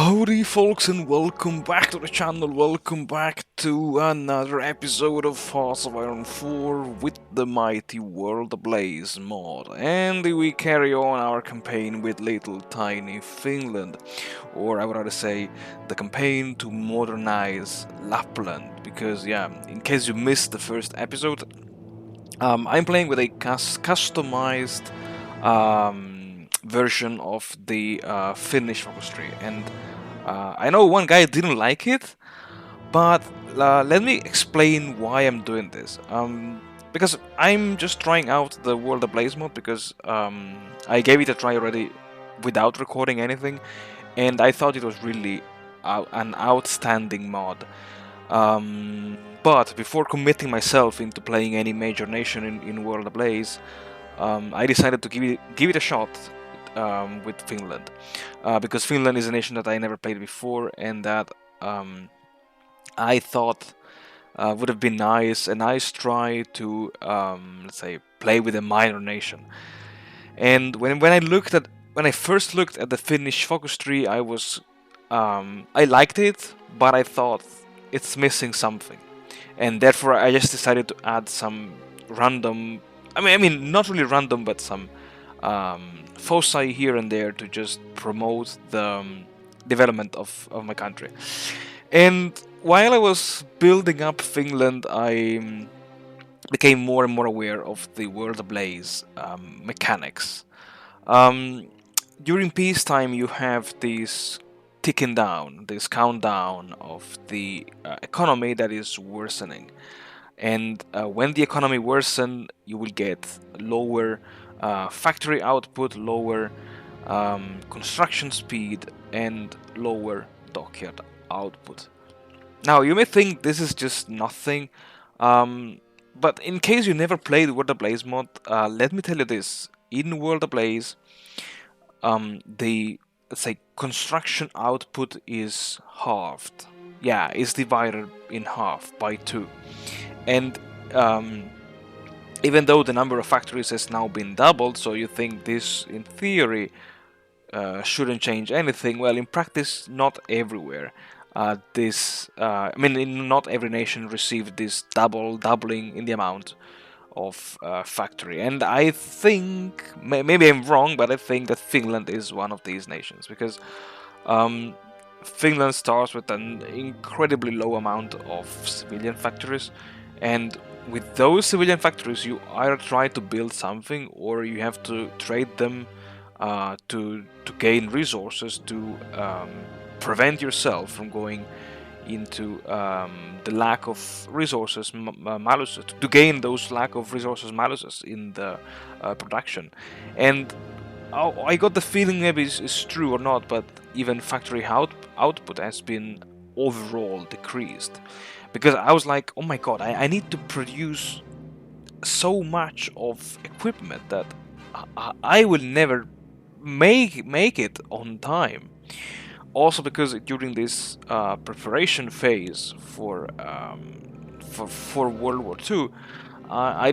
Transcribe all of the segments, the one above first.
Howdy folks, and welcome back to the channel, welcome back to another episode of Hearts of Iron 4 with the mighty World Ablaze mod. And we carry on our campaign with little tiny Finland, or I would rather say the campaign to modernize Lapland, because yeah, in case you missed the first episode, I'm playing with a customized version of the Finnish focus tree, and I know one guy didn't like it, but let me explain why I'm doing this. Because I'm just trying out the World Ablaze mod because I gave it a try already without recording anything, and I thought it was really an outstanding mod. But before committing myself into playing any major nation in World Ablaze, I decided to give it a shot with Finland, because Finland is a nation that I never played before, and that I thought would have been nice, a nice try to let's say play with a minor nation. And when I first looked at the Finnish focus tree, I liked it, but I thought it's missing something, and therefore I just decided to add some random. I mean, not really random, but some foci here and there to just promote the development of my country. And while I was building up Finland, I became more and more aware of the World Ablaze mechanics. During peacetime, you have this ticking down, this countdown of the economy that is worsening. And when the economy worsens, you will get lower factory output, lower construction speed, and lower dockyard output. Now, you may think this is just nothing, but in case you never played World Ablaze mod, let me tell you this. In World Ablaze, the, let's say, construction output is halved. Yeah, it's divided in half by 2. And even though the number of factories has now been doubled, so you think this, in theory, shouldn't change anything. Well, in practice, not everywhere. Not every nation received this doubling in the amount of factory. And I think, maybe I'm wrong, but I think that Finland is one of these nations, because Finland starts with an incredibly low amount of civilian factories, and with those civilian factories you either try to build something or you have to trade them to gain resources to prevent yourself from going into the lack of resources malus, to gain those lack of resources maluses in the production. And I got the feeling, maybe it's true or not, but even factory output has been overall decreased, because I was like, oh my god, I need to produce so much of equipment that I will never make it on time. Also, because during this preparation phase for World War II, I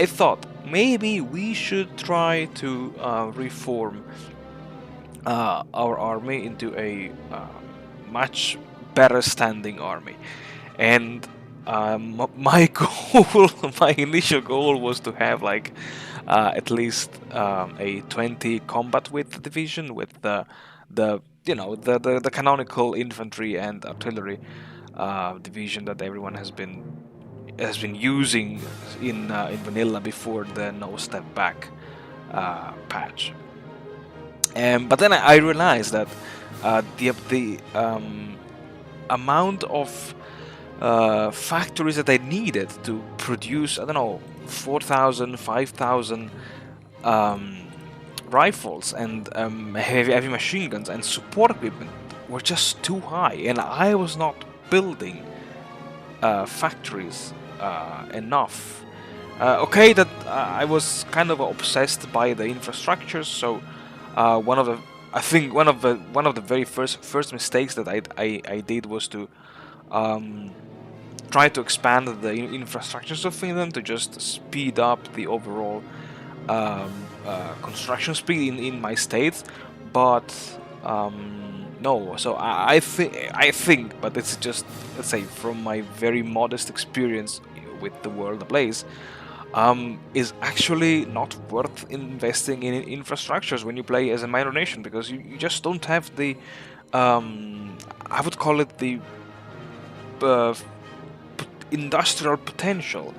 thought maybe we should try to reform our army into a much better standing army. And my goal, my initial goal, was to have like at least a 20 combat width division with the canonical infantry and artillery division that everyone has been using in vanilla before the no step back patch. But then I realized that the amount of factories that I needed to produce, I don't know, 4,000, 5,000 rifles and heavy machine guns and support equipment were just too high, and I was not building factories enough. Okay, that I was kind of obsessed by the infrastructure, so one of the very first mistakes that I did was to try to expand the infrastructures of Finland to just speed up the overall construction speed in my state. But No, so I think, but it's just, let's say, from my very modest experience with the World Ablaze, is actually not worth investing in infrastructures when you play as a minor nation, because you just don't have the, I would call it the uh, industrial potential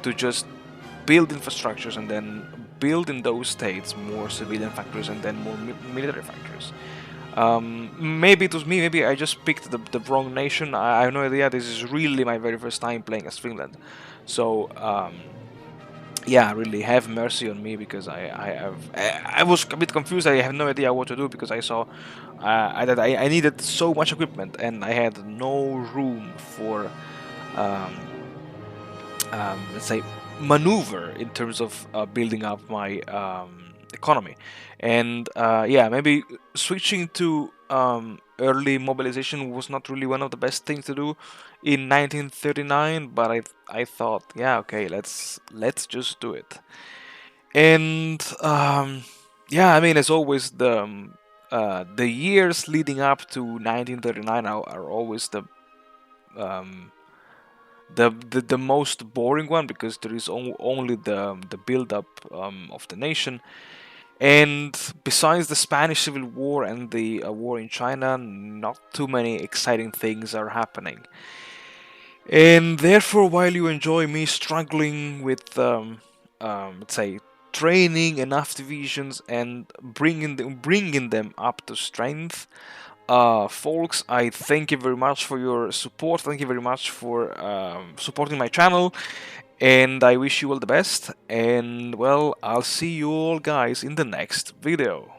to just build infrastructures and then build in those states more civilian factories and then more military factories. Maybe it was me, maybe I just picked the wrong nation. I have no idea. This is really my very first time playing as Finland. So, yeah, really have mercy on me, because I was a bit confused. I have no idea what to do, because I saw that I needed so much equipment and I had no room for, um, let's say, maneuver in terms of building up my economy. And yeah, maybe switching to early mobilization was not really one of the best things to do in 1939, but I thought, yeah, okay, let's just do it. And yeah, I mean, as always, the years leading up to 1939 are always um, the most boring one, because there is only the build up of the nation. And besides the Spanish Civil War and the war in China, not too many exciting things are happening. And therefore, while you enjoy me struggling with, let's say, training enough divisions and bringing them up to strength, folks, I thank you very much for your support. Thank you very much for supporting my channel, and I wish you all the best. And well, I'll see you all guys in the next video.